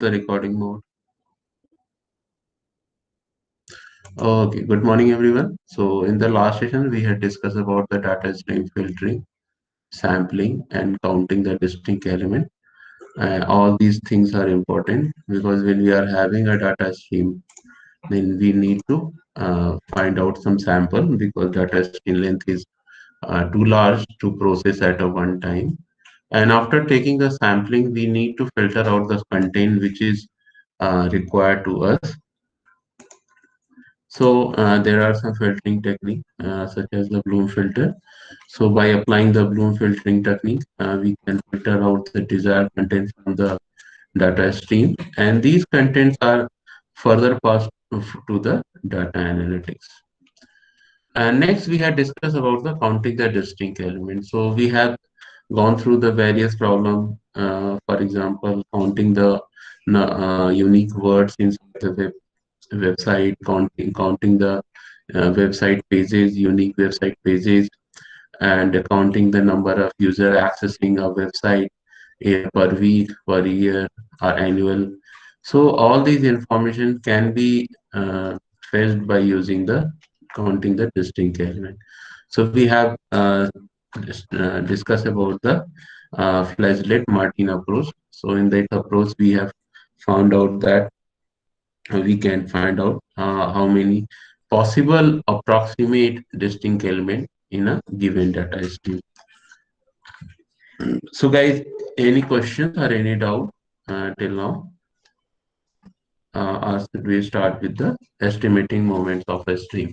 the recording mode. Okay, good morning everyone. So in the last session we had discussed about the data stream filtering, sampling and counting the distinct element. All these things are important because when we are having a data stream, then we need to find out some sample because data stream length is too large to process at a one time. And after taking the sampling, we need to filter out the content which is required to us. So there are some filtering techniques such as the Bloom filter. So by applying the Bloom filtering technique, we can filter out the desired content from the data stream, and these contents are further passed to the data analytics. And next, we had discussed about the counting the distinct elements. So we have gone through the various problem. For example, counting the unique words inside the website, counting the website pages, unique website pages, and counting the number of user accessing a website per week, per year, or annual. So all these information can be fetched by using the counting the distinct element. So we have discussed about the flagellate Martin approach. So in that approach, we have found out that we can find out how many possible approximate distinct element in a given data stream. So guys, any questions or any doubt till now? Or should we start with the estimating moments of a stream?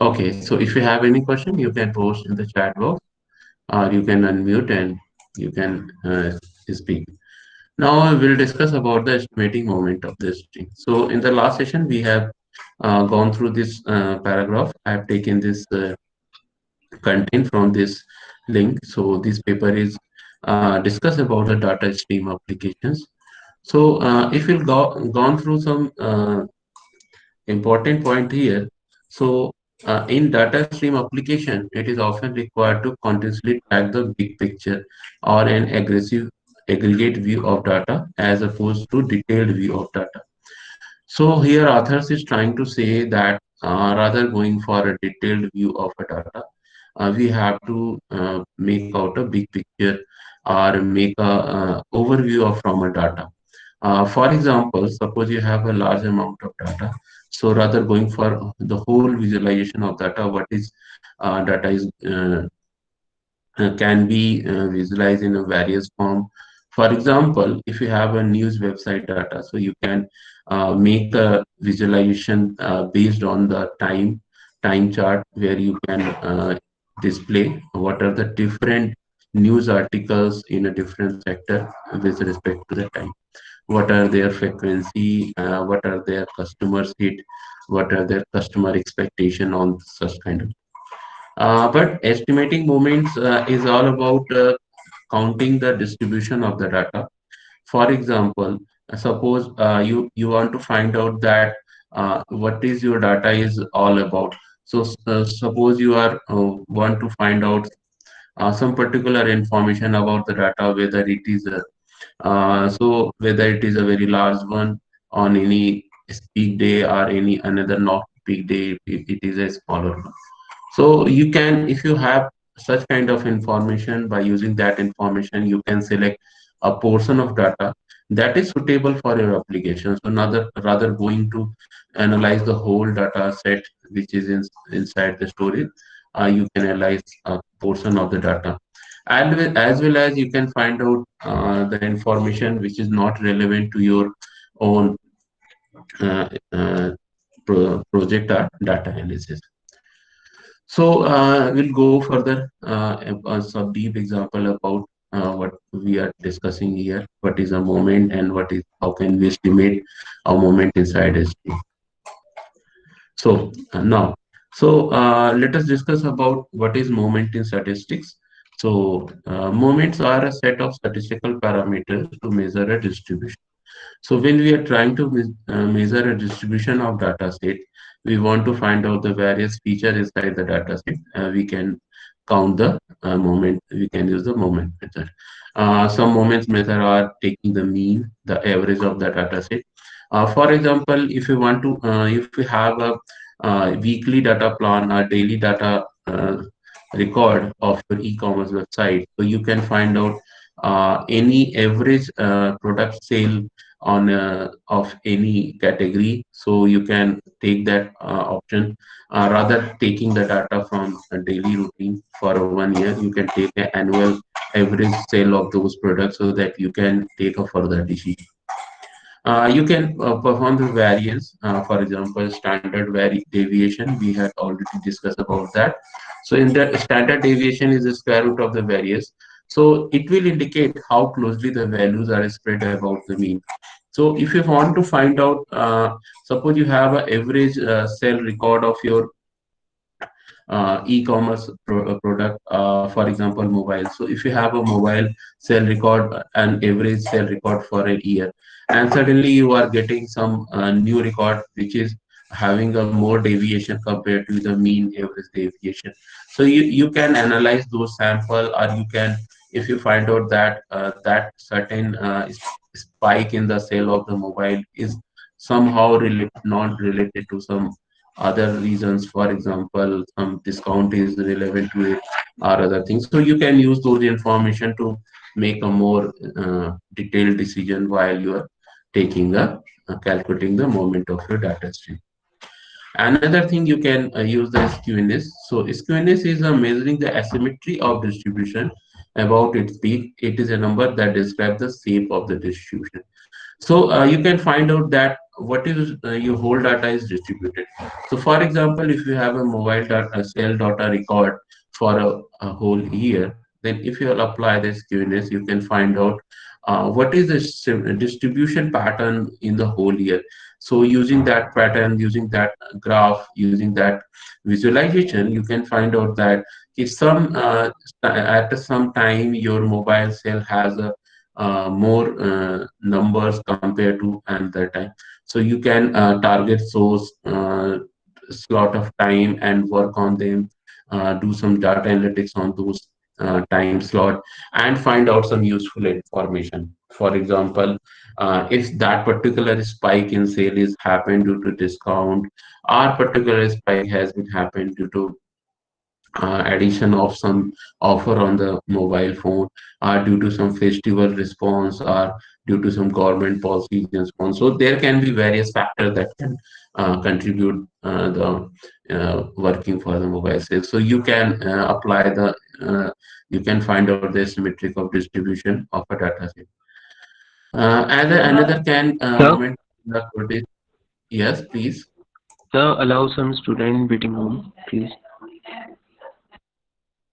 Okay, so if you have any question, you can post in the chat box or you can unmute and you can speak. Now I will discuss about the estimating moment of the stream. So in the last session, we have gone through this paragraph. I have taken this content from this link. So this paper is discuss about the data stream applications. So if you've gone through some important point here. So in data stream application, it is often required to continuously track the big picture or an aggressive aggregate view of data as opposed to detailed view of data. So here authors is trying to say that rather going for a detailed view of a data, we have to make out a big picture or make a overview of from a data. For example, suppose you have a large amount of data. So rather going for the whole visualization of data, what is data is can be visualized in a various form. For example, if you have a news website data, so you can make a visualization based on the time chart where you can display what are the different news articles in a different sector with respect to the time. What are their frequency? What are their customers hit? What are their customer expectation on such kind of but estimating moments is all about counting the distribution of the data. For example, suppose you want to find out that what is your data is all about. So suppose you are want to find out some particular information about the data, whether it is so whether it is a very large one on any peak day or any another not peak day, if it is a smaller one. So you can, if you have such kind of information, by using that information, you can select a portion of data that is suitable for your application. So rather going to analyze the whole data set which is inside the storage, you can analyze a portion of the data. And as well as you can find out the information which is not relevant to your own uh, uh, project or data analysis. So we'll go further some deep example about what we are discussing here. What is a moment and what is how can we estimate a moment inside ST. So now, so let us discuss about what is moment in statistics. So moments are a set of statistical parameters to measure a distribution. So when we are trying to measure a distribution of data set, we want to find out the various features inside the data set. We can count the moment. We can use the moment method. Some moments method are taking the mean, the average of the data set. For example, if you want to, if you have a weekly data plan or daily data record of your e-commerce website, so you can find out any average product sale on of any category. So you can take that option rather taking the data from a daily routine for 1 year. You can take the annual average sale of those products so that you can take a further decision. You can perform the variance, for example, standard deviation. We had already discussed about that. So in the standard deviation is the square root of the variance. So it will indicate how closely the values are spread about the mean. So if you want to find out, suppose you have an average sale record of your e-commerce product, for example, mobile. So if you have a mobile sale record, an average sale record for a year, and suddenly you are getting some new record which is having a more deviation compared to the mean average deviation. So you can analyze those sample, or you can, if you find out that that certain spike in the sale of the mobile is somehow not related to some other reasons. For example, some discount is relevant to it or other things. So you can use those information to make a more detailed decision while you are taking a calculating the moment of your data stream. Another thing, you can use the skewness. So skewness is measuring the asymmetry of distribution about its peak. It is a number that describes the shape of the distribution. So you can find out that what is your whole data is distributed. So for example, if you have a mobile data cell data record for a whole year, then if you apply the skewness, you can find out what is the distribution pattern in the whole year. So using that pattern, using that graph, using that visualization, you can find out that if some at some time your mobile cell has a more numbers compared to another time. So you can target those slot of time and work on them, do some data analytics on those time slot, and find out some useful information. For example, if that particular spike in sale is happened due to discount, or particular spike has been happened due to addition of some offer on the mobile phone, due to some festival response, or due to some government policies and so on. So there can be various factors that can contribute the working for the mobile sales. So you can apply the you can find out the symmetric of distribution of a data set. And another can Sir, moment the code. Yes, please. sir, allow some student waiting room, please.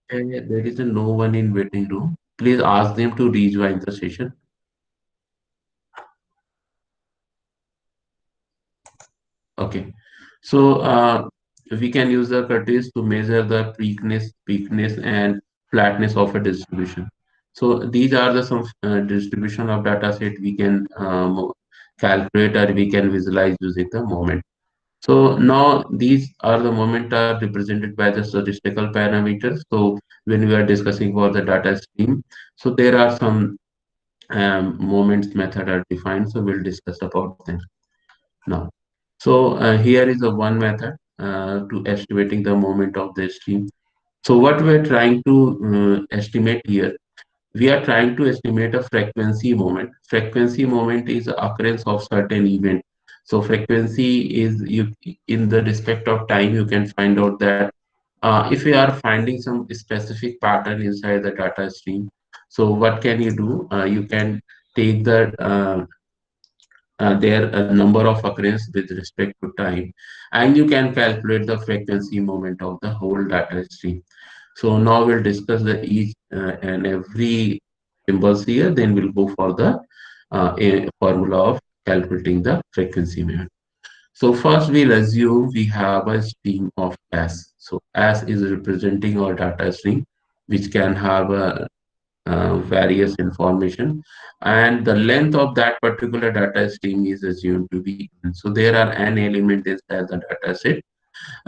There is a no one in waiting room. Please ask them to rejoin the session. Okay. So we can use the curtis to measure the peakness, and flatness of a distribution. So these are the some distribution of data set we can calculate, or we can visualize using the moment. So now these are the moment are represented by the statistical parameters. So when we are discussing about the data stream, so there are some moments method are defined. So we'll discuss about them now. So here is a one method to estimating the moment of the stream. So what we're trying to estimate here, we are trying to estimate a frequency moment. Frequency moment is the occurrence of certain event. So frequency is you in the respect of time. You can find out that if you are finding some specific pattern inside the data stream, so what can you do? You can take the their number of occurrence with respect to time, and you can calculate the frequency moment of the whole data stream. So now we'll discuss the each and every symbols here, then we'll go for the a formula of calculating the frequency moment. So first we'll assume we have a stream of s. So s is representing our data stream, which can have a various information, and the length of that particular data stream is assumed to be n. So there are n elements inside the data set.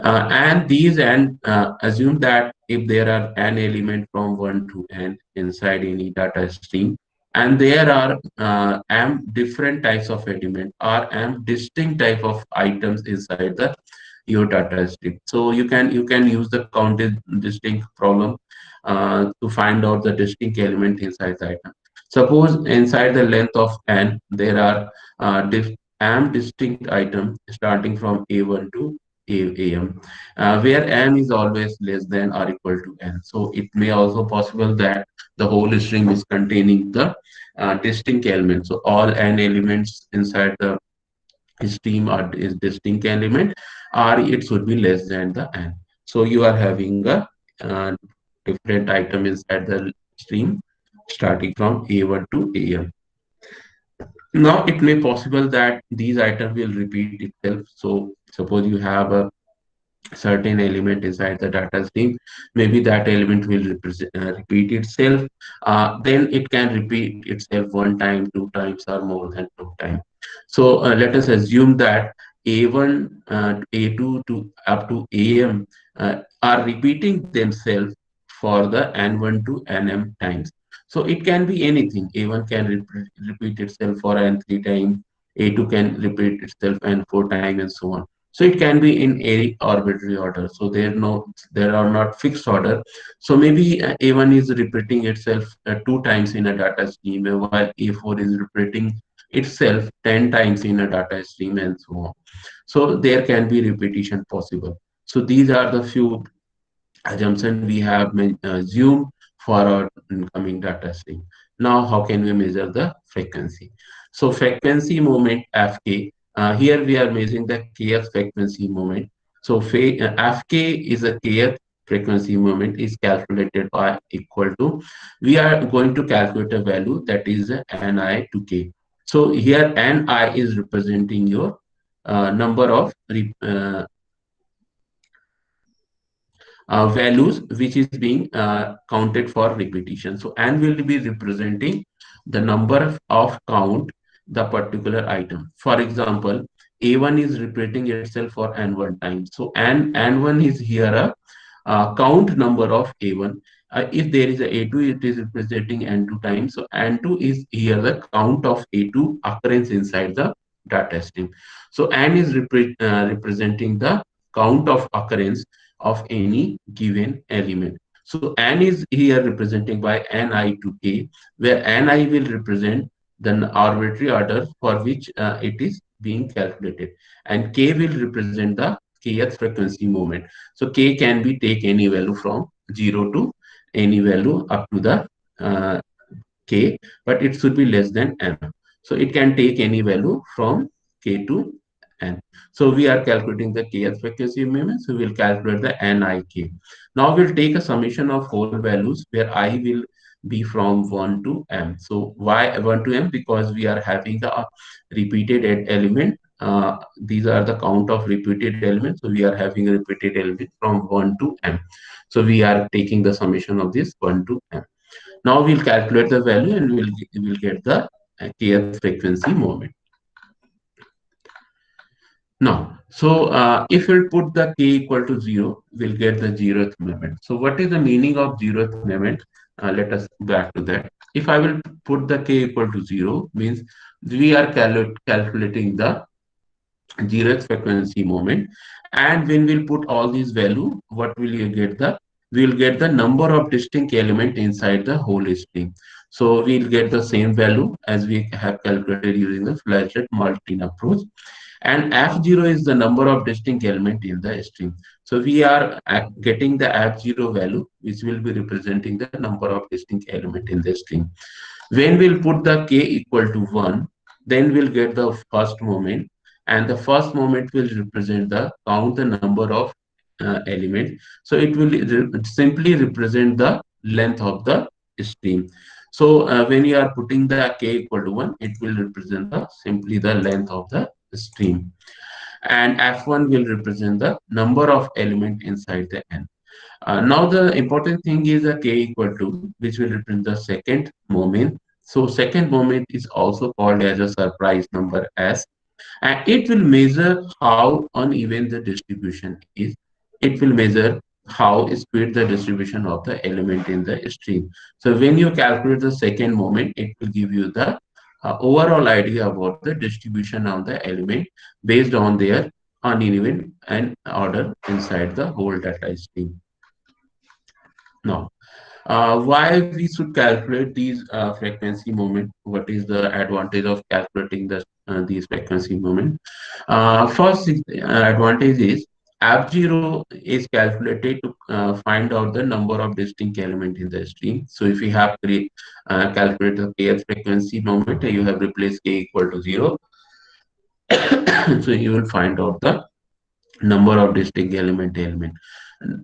And these and assume that if there are an element from 1 to n inside any data stream, and there are m different types of element or m distinct type of items inside the your data stream. So you can use the counted distinct problem to find out the distinct element inside the item. Suppose inside the length of n there are m distinct item starting from a1 to am, where m is always less than or equal to n. So it may also possible that the whole string is containing the distinct elements. So all n elements inside the stream are is distinct element, or it should be less than the n. So you are having a different item inside the stream starting from a1 to am. Now it may possible that these items will repeat itself. So suppose you have a certain element inside the data stream, maybe that element will repeat itself. Then it can repeat itself one time, two times, or more than two times. So let us assume that a1 a2 to up to am are repeating themselves for the n1 to nm times. So it can be anything. A1 can repeat itself for n three times, a2 can repeat itself n four times, and so on. So it can be in any arbitrary order. So there are not fixed order. So maybe A1 is repeating itself two times in a data stream, while A4 is repeating itself 10 times in a data stream, and so on. So there can be repetition possible. So these are the few assumption we have assumed for our incoming data stream. Now, how can we measure the frequency? So frequency moment Fk, here we are measuring the kth frequency moment. So Fk is a kth frequency moment is calculated by equal to, we are going to calculate a value that is Ni to k. So here Ni is representing your number of values which is being counted for repetition. So n will be representing the number of count the particular item. For example, a1 is repeating itself for n1 times. So n1 is here a count number of a1. If there is a a2, it is representing n2 times. So n2 is here the count of a2 occurrence inside the data stream. So n is representing the count of occurrence of any given element. So n is here representing by ni to k, where ni will represent the arbitrary order for which it is being calculated, and k will represent the kth frequency moment. So k can be take any value from 0 to any value up to the uh, k, but it should be less than m. So it can take any value from k to n. So we are calculating the kth frequency moment, so we'll calculate the nik. Now we'll take a summation of whole values where I will be from 1 to m. So why 1 to m? Because we are having the repeated element. These are the count of repeated elements. So we are having a repeated element from 1 to m. So we are taking the summation of this 1 to m. Now we'll calculate the value and we'll get the kth frequency moment. Now, so if we'll put the k equal to 0, we'll get the zeroth moment. So what is the meaning of zeroth moment? Let us back to that. If I will put the k equal to 0, means we are calculating the zeroth frequency moment. And when we'll put all these value, what will you get the? We'll get the number of distinct element inside the whole string. So we'll get the same value as we have calculated using the flashlight multi approach. And f0 is the number of distinct element in the string. So we are getting the f0 value, which will be representing the number of distinct element in the string. When we'll put the k equal to 1, then we'll get the first moment, and the first moment will represent the count the number of element. So it will simply represent the length of the string. So when you are putting the k equal to 1, it will represent the simply the length of the stream, and f1 will represent the number of element inside the n. Now the important thing is a k equal to, which will represent the second moment. So second moment is also called as a surprise number s. And it will measure how uneven the distribution is. It will measure how speed the distribution of the element in the stream. So when you calculate the second moment, it will give you the overall idea about the distribution of the element based on their uneven and order inside the whole data stream. Now, why we should calculate these frequency moment? What is the advantage of calculating these frequency moment? First advantage is F0 is calculated to find out the number of distinct element in the stream. So if you have calculated the kth frequency moment, you have replaced k equal to 0. So you will find out the number of distinct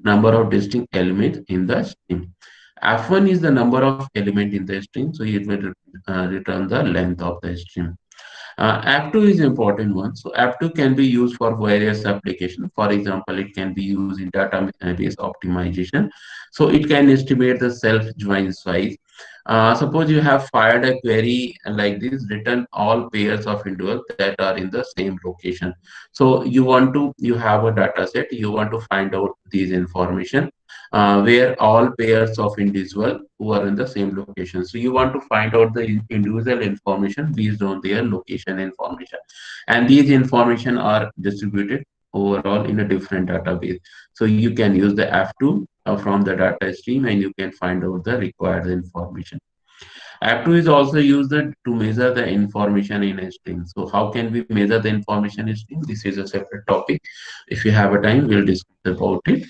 number of distinct elements in the string. F1 is the number of element in the string, so it will return the length of the string. F2 is important one. So F2 can be used for various applications. For example, it can be used in database optimization. So it can estimate the self-join size. Suppose you have fired a query like this, return all pairs of individuals that are in the same location. So you have a data set, you want to find out these information where all pairs of individual who are in the same location. So you want to find out the individual information based on their location information. And these information are distributed overall in a different database. So you can use the F2 from the data stream and you can find out the required information. F2 is also used to measure the information in a string. So how can we measure the information in string? This is a separate topic. If you have a time, we'll discuss about it.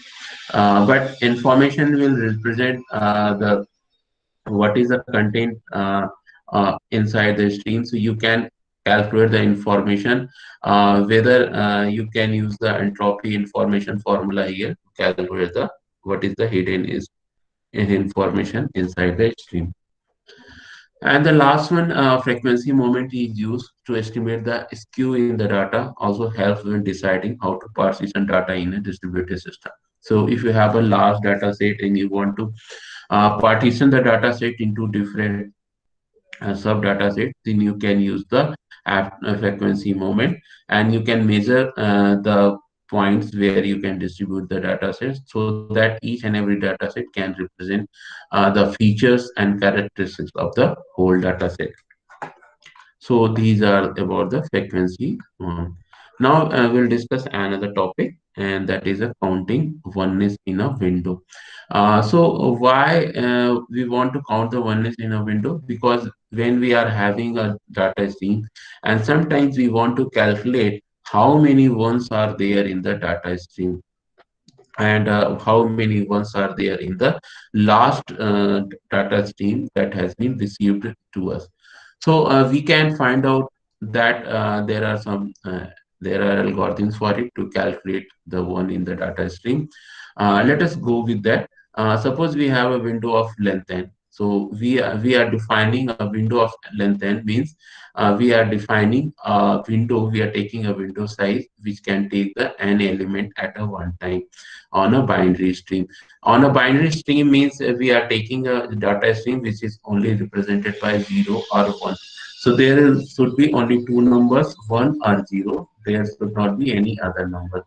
But information will represent the what is the content inside the stream. So you can calculate the information, whether you can use the entropy information formula here to calculate the what is the hidden is in information inside the stream. And the last one, frequency moment is used to estimate the skew in the data, also helps when deciding how to partition data in a distributed system. So if you have a large data set and you want to partition the data set into different sub data set, then you can use the frequency moment and you can measure the points where you can distribute the data sets so that each and every data set can represent the features and characteristics of the whole data set. So these are about the frequency. Now we'll discuss another topic, and that is a counting oneness in a window. So why we want to count the oneness in a window? Because when we are having a data stream, and sometimes we want to calculate how many ones are there in the data stream and how many ones are there in the last data stream that has been received to us. So we can find out that there are algorithms for it to calculate the one in the data stream. Let us go with that. Suppose we have a window of length n. So we are defining a window of length n means we are defining a window. We are taking a window size which can take the n element at a one time on a binary stream. On a binary stream means we are taking a data stream which is only represented by 0 or 1. So should be only two numbers, 1 or 0. There should not be any other number.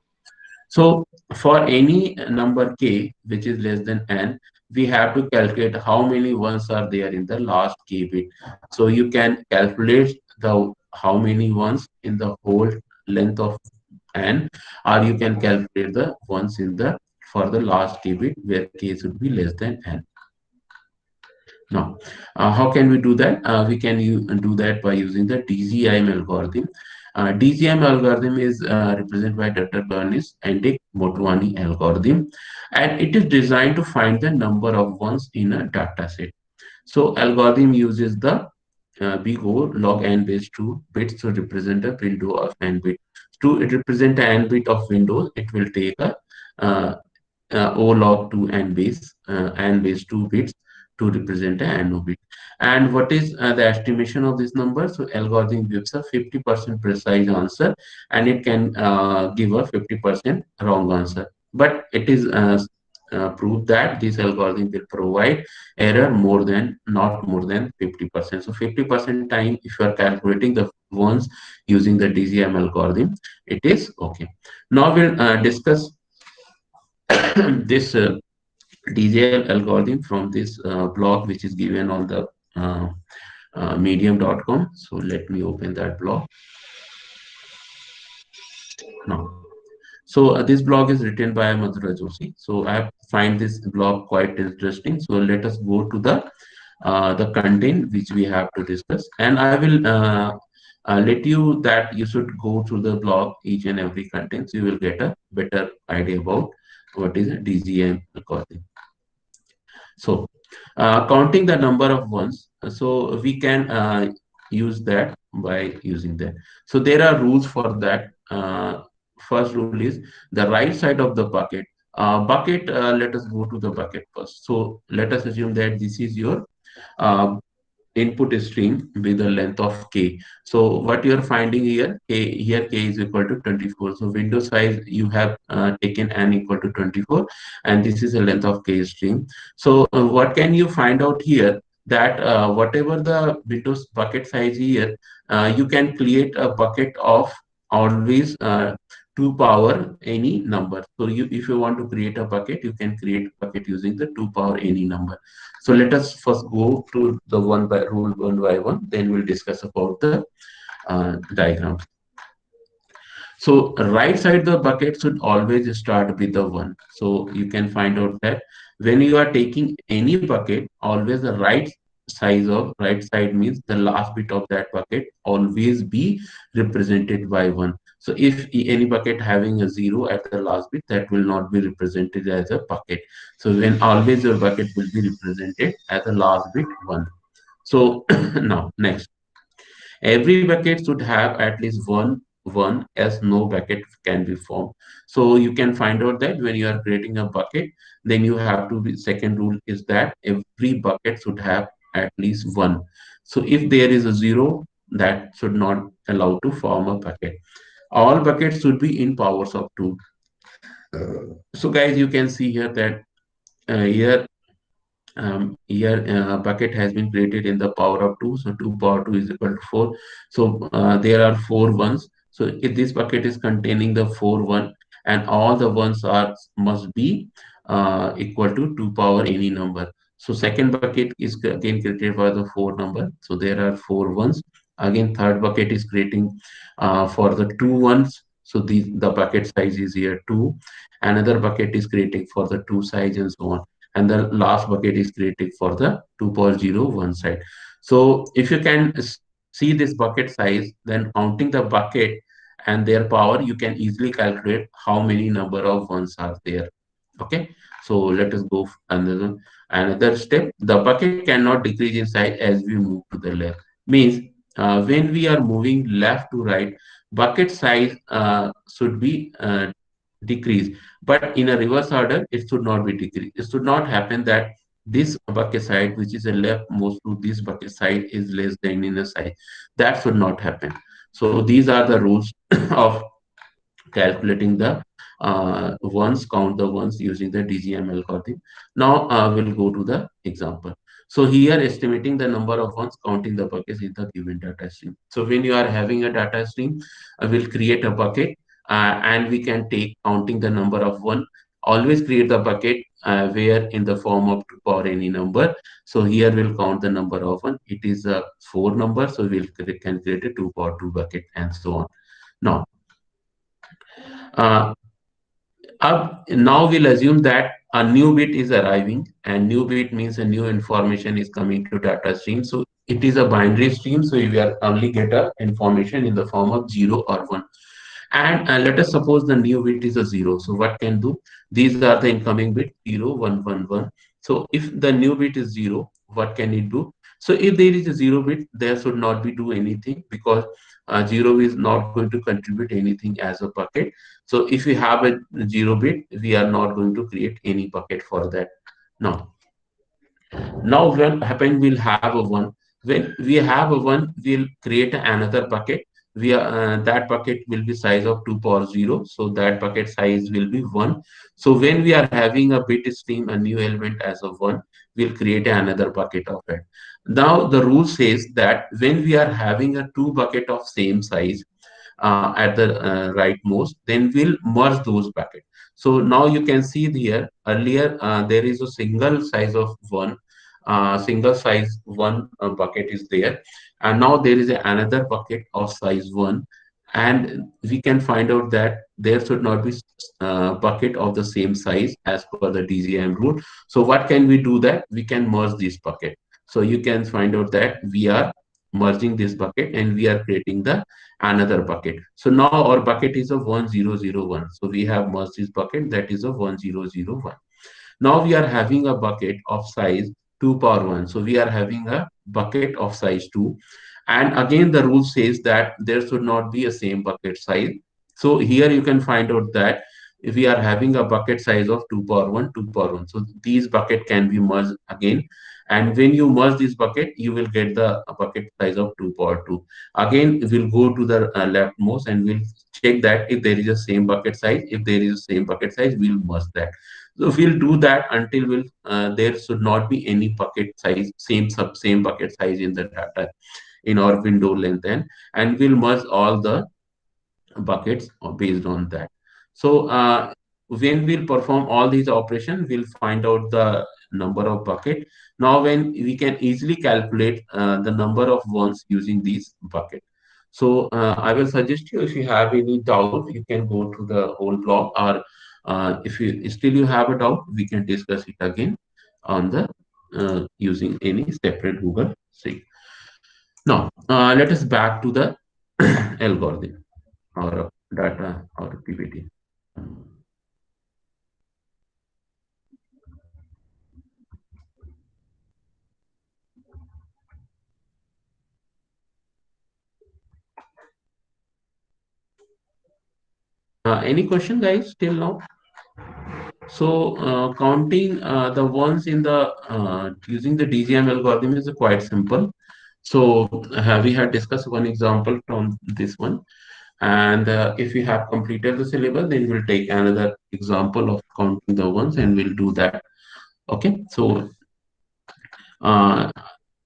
So for any number k which is less than n, we have to calculate how many ones are there in the last k bit. So you can calculate the how many ones in the whole length of n, or you can calculate the ones in the for the last k bit where k should be less than n. Now, how can we do that? We can do that by using the DCM algorithm. DCM algorithm is represented by Dr. Bernis and Dick Motwani algorithm, and it is designed to find the number of ones in a data set. So, algorithm uses the big O log n base 2 bits to represent a window of n bit. To represent an bit of window, it will take a uh, O log 2 n base 2 bits to represent an NO bit. And what is the estimation of this number? So algorithm gives a 50% precise answer, and it can give a 50% wrong answer. But it is prove that this algorithm will provide error more than not more than 50%. So 50% time, if you are calculating the ones using the DCM algorithm, it is okay. Now we'll discuss this DCM algorithm from this blog, which is given on the uh, medium.com. So let me open that blog now. So this blog is written by Madhura Joshi. So I find this blog quite interesting. So let us go to the content which we have to discuss, and I will let you that you should go through the blog each and every content, so you will get a better idea about what is a DGM algorithm. So counting the number of ones, so we can use that by using that. So there are rules for that. First rule is the right side of the bucket. Bucket, let us go to the bucket first. So let us assume that this is your uh, input stream with a length of k. So what you are finding here, k is equal to 24. So window size you have taken n equal to 24, and this is a length of k stream. So what can you find out here? That whatever the windows bucket size here, you can create a bucket of always 2 power any number. So if you want to create a bucket, you can create a bucket using the 2 power any number. So let us first go through the one by one, then we'll discuss about the diagrams. So right side the bucket should always start with the one. So you can find out that when you are taking any bucket, always the right side means the last bit of that bucket always be represented by one. So if any bucket having a zero at the last bit, that will not be represented as a bucket. So when always your bucket will be represented as a last bit one. So now next. Every bucket should have at least one, as no bucket can be formed. So you can find out that when you are creating a bucket, then you have to be, second rule is that every bucket should have at least one. So if there is a zero, that should not allow to form a bucket. All buckets should be in powers of two. So guys, you can see here that here bucket has been created in the power of 2, so 2 power 2 is equal to 4. So there are 4 ones. So if this bucket is containing the 4 1, and all the ones are must be equal to 2 power any number. So second bucket is again created by the 4 number, so there are 4 ones. Again third bucket is creating for the 2 ones, so the bucket size is here 2. Another bucket is creating for the 2 size, and so on. And the last bucket is created for the 2.01 side. So if you can see this bucket size, then counting the bucket and their power, you can easily calculate how many number of ones are there. Okay, so let us go another step. The bucket cannot decrease in size as we move to the left. Means when we are moving left to right, bucket size should be decreased, but in a reverse order it should not be decreased. It should not happen that this bucket side, which is a left most to this bucket side, is less than in a size. That should not happen. So these are the rules of calculating the ones, count the ones using the DGM algorithm. Now we'll go to the example. So here estimating the number of ones, counting the buckets in the given data stream. So when you are having a data stream, we'll create a bucket, and we can take counting the number of one. Always create the bucket where in the form of 2 power any number. So here we'll count the number of one. It is a 4 number, so can create a 2 power 2 bucket, and so on. Now uh, now we'll assume that a new bit is arriving, and new bit means a new information is coming to data stream. So it is a binary stream, so we are only get a information in the form of 0 or 1. And let us suppose the new bit is a 0. So what can do? These are the incoming bit 0 1 1 1. So if the new bit is 0, what can it do? So if there is a 0 bit, there should not be do anything, because 0 is not going to contribute anything as a bucket. So if we have a 0 bit, we are not going to create any bucket for that. Now when happen, we'll have a 1. When we have a 1, we'll create another bucket we are that bucket will be size of 2 power 0, so that bucket size will be 1. So when we are having a bit stream, a new element as of 1, we'll create another bucket of it. Now the rule says that when we are having a two bucket of same size at the rightmost, then we'll merge those buckets. So now you can see here, earlier there is a single size of one, single size one bucket is there, and now there is another bucket of size one, and we can find out that there should not be bucket of the same size as per the DCM rule. So what can we do that? We can merge this bucket. So you can find out that we are merging this bucket and we are creating the another bucket. So now our bucket is a 1001. So we have merged this bucket, that is a 1001. Now we are having a bucket of size 2 power 1. So we are having a bucket of size 2. And again, the rule says that there should not be a same bucket size. So here you can find out that if we are having a bucket size of 2 power 1, 2 power 1. So these bucket can be merged again. And when you merge this bucket, you will get the bucket size of 2 power 2. Again, we'll go to the leftmost and we'll check that if there is a same bucket size. If there is a same bucket size, we'll merge that. So we'll do that until there should not be any bucket size, same bucket size in the data in our window length, and we'll merge all the buckets based on that. So when we'll perform all these operations, we'll find out the number of bucket. Now when we can easily calculate the number of ones using these bucket. So I will suggest you, if you have any doubt, you can go to the whole blog, or if you still you have a doubt, we can discuss it again on the using any separate Google sheet. Now let us back to the algorithm or data or PPT. Any question, guys, till now? So counting the ones in the using the DCM algorithm is quite simple. So we had discussed one example from this one, and if you have completed the syllabus, then we'll take another example of counting the ones, and we'll do that. Okay. So uh,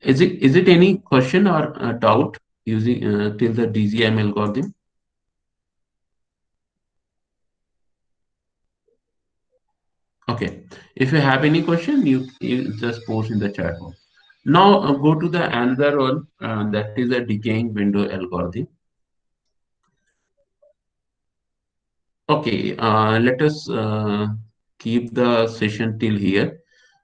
is it any question or doubt using till the DCM algorithm? Okay. If you have any question, you just post in the chat box. Now go to the another one, that is a decaying window algorithm. Okay, let us keep the session till here.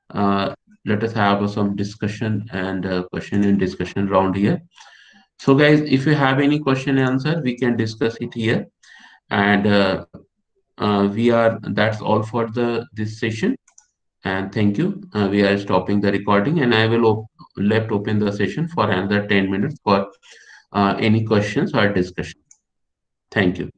Uh, Let us have some discussion and question and discussion round here. So guys, if you have any question and answer, we can discuss it here. And that's all for this session. And thank you. We are stopping the recording, and I will left open the session for another 10 minutes for any questions or discussion. Thank you.